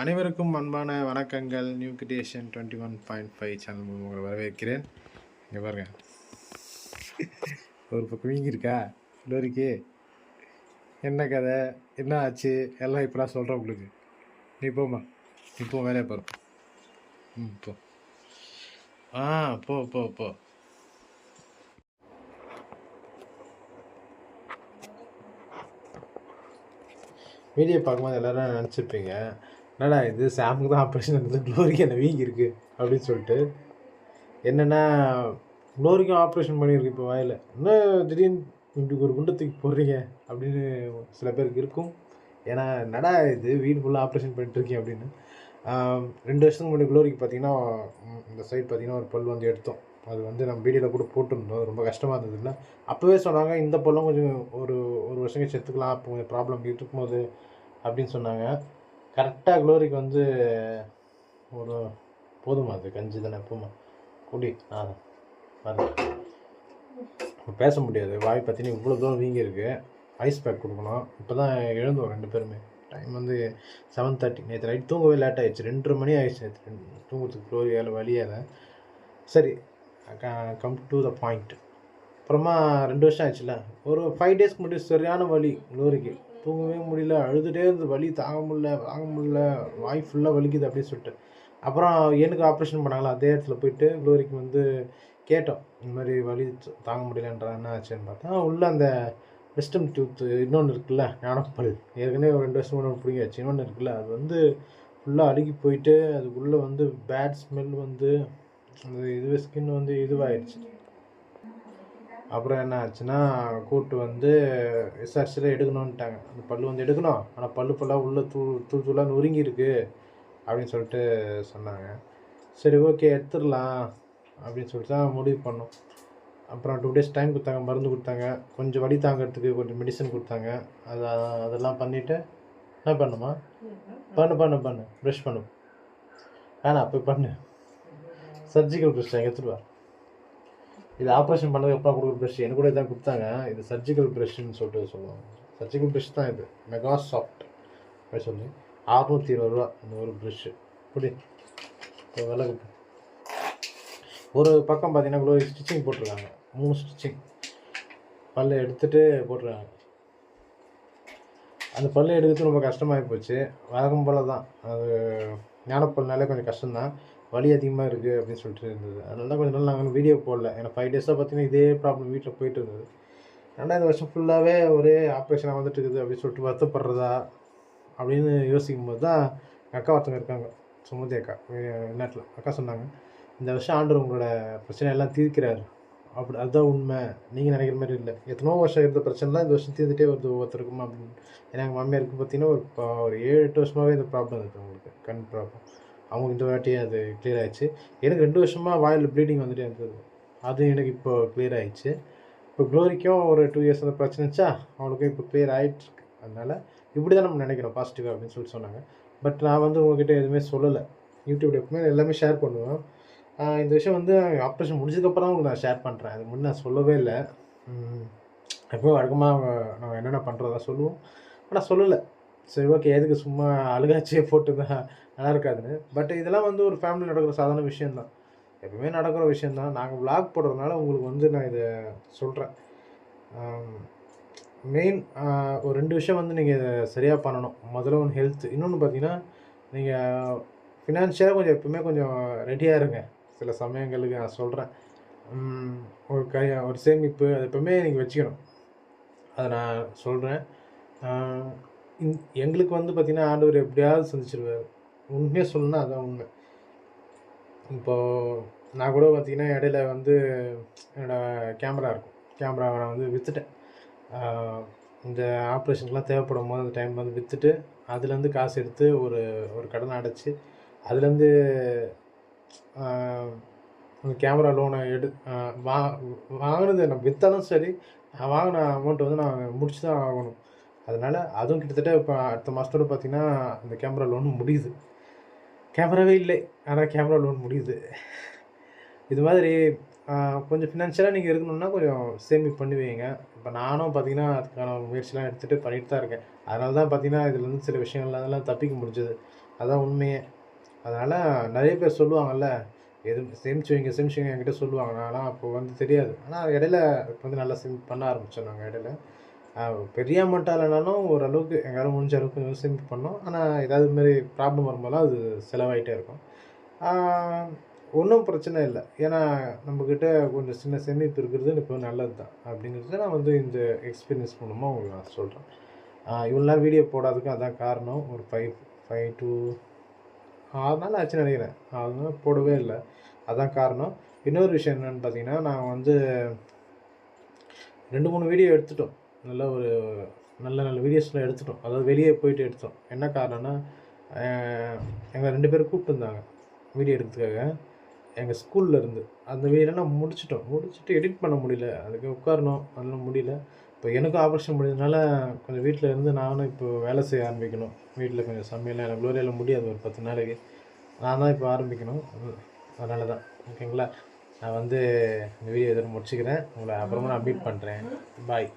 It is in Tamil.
அனைவருக்கும் அன்பான வணக்கங்கள். நியூ கிரியேஷன் 21.5 சேனல் மூலம் உங்களை வரவேற்கிறேன். இங்கே பாருங்க, ஒரு பக்கம் வீங்கியிருக்கா லோரிக்கு. என்ன கதை, என்ன ஆச்சு எல்லாம் இப்போ நான் சொல்கிறேன் உங்களுக்கு. நீ போம்மா, இப்போ வேலையை பாரு. போ. போ போ போ. வீடியோ பார்க்கும்போது எல்லோரும் நினச்சிருப்பீங்க, என்னடா இது சாமுக்கு தான் ஆப்ரேஷன் இருந்தது, க்ளோரிக்கு என்ன வீங்கியிருக்கு அப்படின்னு சொல்லிட்டு. என்னென்னா, க்ளோரிக்கும் ஆப்ரேஷன் பண்ணியிருக்கு இப்போ வாயில். இன்னும் திடீர்னு இப்படி ஒரு குண்டை தூக்கி போடுறீங்க அப்படின்னு சில பேருக்கு இருக்கும். ஏன்னா நடா இது வீடு ஃபுல்லாக ஆப்ரேஷன் பண்ணிட்டுருக்கேன் அப்படின்னு. 2 வருஷத்துக்கு முன்னாடி க்ளோரிக்கு பார்த்திங்கன்னா இந்த சைட் பார்த்திங்கன்னா ஒரு பல் வந்து எடுத்தோம். அது வந்து நம்ம வீடியோவில் கூட போட்டிருந்தோம். ரொம்ப கஷ்டமாக இருந்தது இல்லை. அப்போவே சொன்னாங்க இந்த பல்லும் கொஞ்சம் ஒரு வருஷம் கழிச்சு எடுத்துக்கலாம், அப்போ கொஞ்சம் ப்ராப்ளம் இருக்கும்போது அப்படின்னு சொன்னாங்க. கரெக்டாக க்ளோரிக்கு வந்து ஒரு போதுமா, அது கஞ்சி தானே எப்போமா குடி. பேச முடியாது, வாய் பார்த்தீங்கன்னா இவ்வளோ தூரம் வீங்கியிருக்கு. ஐஸ் பேக் கொடுக்கணும். இப்போ தான் எழுந்தோம் 2 பேருமே. டைம் வந்து 7:30. நேற்று நைட் தூங்கவே லேட் ஆகிடுச்சு, 2:30 மணி ஆகிடுச்சு நேற்று தூங்குறதுக்கு க்ளோரியால் வழியால். சரி, கம் டு த பாயிண்ட். அப்புறமா 2 வருஷம் ஆச்சுல, ஒரு 5 டேஸ்க்கு முன்னாடி சரியான வலி க்ளோரிக்கு. தூங்கவே முடியல, அழுதுகிட்டே இருந்து வலி தாங்க முடியல, வாய் ஃபுல்லாக வலிக்குது அப்படின்னு சொல்லிட்டு. அப்புறம் எனக்கு ஆப்ரேஷன் பண்ணாங்களா, அதே இடத்துல போயிட்டு க்ளோரிக்கு வந்து கேட்டோம், இந்த மாதிரி வலி தாங்க முடியலன்றா என்ன ஆச்சுன்னு பார்த்தா, உள்ளே அந்த விஸ்டம் டூத்து இன்னொன்று இருக்குல்ல, ஞானப்பல், ஏற்கனவே ஒரு 2 வருஷம் ஒன்று பிடிக்காச்சு, இன்னொன்று இருக்குல்ல, அது வந்து ஃபுல்லாக அழுகி போயிட்டு அதுக்குள்ளே வந்து பேட் ஸ்மெல் வந்து அந்த இதுவே ஸ்கின் வந்து இதுவாகிடுச்சு. அப்புறம் என்ன ஆச்சுன்னா, கூட்டு வந்து விசாரிச்சுல எடுக்கணுன்ட்டாங்க. அந்த பல் வந்து எடுக்கணும், ஆனால் பல்லு ஃபுல்லாக உள்ளே தூளாக நொறுங்கியிருக்கு அப்படின்னு சொல்லிட்டு சொன்னாங்க. சரி ஓகே எடுத்துடலாம் அப்படின்னு சொல்லிட்டு தான் முடிவு பண்ணோம். அப்புறம் 2 டேஸ் டைம் கொடுத்தாங்க, மருந்து கொடுத்தாங்க, கொஞ்சம் வலி தாங்கிறதுக்கு கொஞ்சம் மெடிசன் கொடுத்தாங்க. அதெல்லாம் பண்ணிவிட்டு என்ன பண்ணுமா, பண்ணு ப்ரெஷ் பண்ணு. அப்போ பண்ணு, சர்ஜிக்கல் ப்ரெஷ் எடுத்துகிட்டு வா. இது ஆப்ரேஷன் பண்ணதுக்கு அப்புறம் கொடுக்குற ப்ரெஷ், எனக்கு கூட இதான் கொடுத்தாங்க. இது சர்ஜிக்கல் ப்ரெஷ்ன்னு சொல்லிட்டு சொல்லுவாங்க. சர்ஜிக்கல் ப்ரெஷ் தான் இது, மெகா சாஃப்ட் அப்படி சொல்லி 620 ரூபா இந்த ஒரு ப்ரெஷ்ஷு. இப்படி விலை ஒரு பக்கம் பார்த்தீங்கன்னா கூட ஸ்டிச்சிங் போட்டிருக்காங்க, 3 ஸ்டிச்சிங் பல்லை எடுத்துகிட்டு போட்டிருக்காங்க. அந்த பல்லை எடுக்கிறது ரொம்ப கஷ்டமாகி போச்சு. வழக்கம் போல் தான், அது ஞானப்பல்னாலே கொஞ்சம் கஷ்டம்தான், வலி அதிகமாக இருக்குது அப்படின்னு சொல்லிட்டு இருந்தது. அதனால தான் கொஞ்சம் நாள் நாங்கள் வீடியோ போடல. ஏன்னா 5 டேஸாக பார்த்தீங்கன்னா இதே ப்ராப்ளம் வீட்டில் போயிட்டு இருந்தது. 2வது வருஷம் ஃபுல்லாகவே ஒரே ஆப்ரேஷனாக வந்துட்டு இருக்குது அப்படின்னு சொல்லிட்டு வருத்தப்படுறதா அப்படின்னு யோசிக்கும் போது தான் எங்கள் அக்கா ஒருத்தவங்க இருக்காங்க, சுமதி அக்கா, வெளிநாட்டில். அக்கா சொன்னாங்க, இந்த வருஷம் ஆண்டவர் உங்களோட பிரச்சனையெல்லாம் தீர்க்கிறார். அப்படி அதுதான் உண்மை, நீங்கள் நினைக்கிற மாதிரி இல்லை. எத்தனோ வருஷம் இருந்த பிரச்சனைலாம் இந்த வருஷம் தீர்ந்துட்டே வருது ஒவ்வொருத்தருக்கும் அப்படின்னு. ஏன்னா எங்கள் மாமியாருக்கு பார்த்தீங்கன்னா ஒரு 7-8 வருஷமாகவே இந்த ப்ராப்ளம் இருக்குது அவங்களுக்கு, கண் ப்ராப்ளம். அவங்களுக்கு இந்த வாட்டியே அது கிளியர் ஆகிடுச்சு. எனக்கு 2 வருஷமாக வாயில் ப்ளீடிங் வந்துகிட்டே இருந்தது, அது எனக்கு இப்போ கிளியர் ஆகிடுச்சு. இப்போ க்ளோரிக்கும் ஒரு 2 இயர்ஸ் அந்த பிரச்சனை இருந்துச்சா, அவங்களுக்கும் இப்போ கிளியர் ஆகிட்டுருக்கு. அதனால் இப்படி தான் நம்ம நினைக்கிறோம் பாசிட்டிவாக அப்படின்னு சொல்லிட்டு சொன்னாங்க. பட் நான் வந்து உங்கள்கிட்ட எதுவுமே சொல்லலை. யூடியூப்ல எப்பவுமே எல்லாமே ஷேர் பண்ணுவேன். இந்த விஷயம் வந்து ஆப்ரேஷன் முடிஞ்சதுக்கப்புறம் உங்களுக்கு நான் ஷேர் பண்ணுறேன். அதுக்கு முன்னே நான் சொல்லவே இல்லை. எப்போவும் வழக்கமாக நம்ம என்னென்ன பண்ணுறதா சொல்லுவோம், ஆனால் சொல்லலை. சரி ஓகே, எதுக்கு சும்மா அழுகாச்சியே போட்டு தான் நல்லா இருக்காதுன்னு. பட் இதெல்லாம் வந்து ஒரு ஃபேமிலி நடக்கிற சாதாரண விஷயந்தான், எப்பவுமே நடக்கிற விஷயந்தான். நாங்கள் விளாக் போடுறதுனால உங்களுக்கு வந்து நான் இதை சொல்கிறேன். மெயின் ஒரு 2 விஷயம் வந்து நீங்கள் இதை சரியாக பண்ணணும். முதல்ல ஒன்று ஹெல்த், இன்னொன்று பார்த்தீங்கன்னா நீங்கள் ஃபினான்ஷியலாக கொஞ்சம் எப்பவுமே கொஞ்சம் ரெடியாக இருங்க. சில சமயங்களுக்கு நான் சொல்கிறேன், ஒரு சேமிப்பு அது எப்பவுமே நீங்கள் வச்சுக்கணும். அதை நான் சொல்கிறேன். எங்களுக்கு வந்து பார்த்திங்கன்னா ஆண்டவர் எப்படியாவது சந்திச்சிருவார். உண்மையாக சொல்லணும்னா அதுதான் உண்மை. இப்போது நான் கூட பார்த்திங்கன்னா இடையில வந்து என்னோடய கேமரா இருக்கும், கேமராவை நான் வந்து விற்றுட்டேன். இந்த ஆப்ரேஷனுக்குலாம் தேவைப்படும் போது அந்த டைம் வந்து விற்றுட்டு அதுலேருந்து காசு எடுத்து ஒரு கடனை அடைச்சி அதுலேருந்து அந்த கேமரா லோனை வாங்கினது நம்ம விற்றாலும் சரி, வாங்கின அமௌண்ட்டை வந்து நான் முடிச்சு தான் ஆகணும். அதனால் அதுவும் கிட்டத்தட்ட இப்போ அடுத்த மாதத்தோடு பார்த்திங்கன்னா அந்த கேமரா லோன் முடியுது. கேமராவே இல்லை, ஆனால் கேமரா லோன் முடியுது. இது மாதிரி கொஞ்சம் ஃபினான்ஷியலாக நீங்கள் இருக்கணும்னா கொஞ்சம் சேமிப்பு பண்ணி வைங்க. இப்போ நானும் பார்த்திங்கன்னா அதுக்கான முயற்சிலாம் எடுத்துகிட்டு பண்ணிட்டு தான் இருக்கேன். அதனால தான் பார்த்திங்கன்னா இதுலேருந்து சில விஷயங்கள் அதெல்லாம் தப்பிக்க முடிஞ்சது. அதான் உண்மையே. அதனால் நிறைய பேர் சொல்லுவாங்கள்ல, சேமிச்சு வைங்க சேமிச்சு வைங்க என்கிட்ட சொல்லுவாங்க. நான்லாம் அப்போ வந்து தெரியாது. ஆனால் இடையில இப்போ வந்து நல்லா சேமிப்பு பண்ண ஆரம்பித்தோம் நாங்கள் இடையில. பெரிய அமௌண்ட்டாக இல்லைனாலும் ஓரளவுக்கு எங்களால் முடிஞ்ச அளவுக்கு கொஞ்சம் சேமிப்பு பண்ணோம். ஆனால் ஏதாவது இதுமாரி ப்ராப்ளம் வரும்போதெல்லாம் அது செலவாயிட்டே இருக்கும். ஒன்றும் பிரச்சனை இல்லை. ஏன்னா நம்மக்கிட்ட கொஞ்சம் சின்ன சேமிப்பு இருக்கிறது இப்போ நல்லது தான். அப்படிங்கிறத நான் வந்து இந்த எக்ஸ்பீரியன்ஸ் மூலமாக உங்களுக்கு நான் சொல்கிறேன். இவ்வளோ நாள் வீடியோ போடாததுக்கும் அதான் காரணம். ஒரு 5 to 6 நாள் ஆச்சுன்னு நினைக்கிறேன். 6 நாள் போடவே இல்லை. அதான் காரணம். இன்னொரு விஷயம் என்னென்னு பார்த்தீங்கன்னா, நான் வந்து 2, 3 வீடியோ எடுத்துட்டோம். நல்ல ஒரு நல்ல வீடியோஸ்லாம் எடுத்துட்டோம். அதாவது வெளியே போயிட்டு எடுத்தோம். என்ன காரணம்னா, எங்களை 2 பேரும் கூப்பிட்டுருந்தாங்க வீடியோ எடுக்கிறதுக்காக. எங்கள் ஸ்கூலில் இருந்து. அந்த வீடியோலாம் முடிச்சுட்டோம். முடிச்சுட்டு எடிட் பண்ண முடியல. அதுக்கு உட்காரணும். அதெல்லாம் முடியல. இப்போ எனக்கும் ஆப்ரேஷன் முடிஞ்சதுனால கொஞ்சம் வீட்டில் இருந்து நானும் இப்போ வேலை செய்ய ஆரம்பிக்கணும். வீட்டில் கொஞ்சம் சமையலாம் எனக்கு குளோரியாவில் முடியாது ஒரு 10 நாளைக்கு. நான் தான் இப்போ ஆரம்பிக்கணும். அதனால தான். ஓகேங்களா? நான் வந்து இந்த வீடியோ இதோட முடிச்சுக்கிறேன். உங்களை அப்புறமா நான் மீட் பண்ணுறேன். பாய்.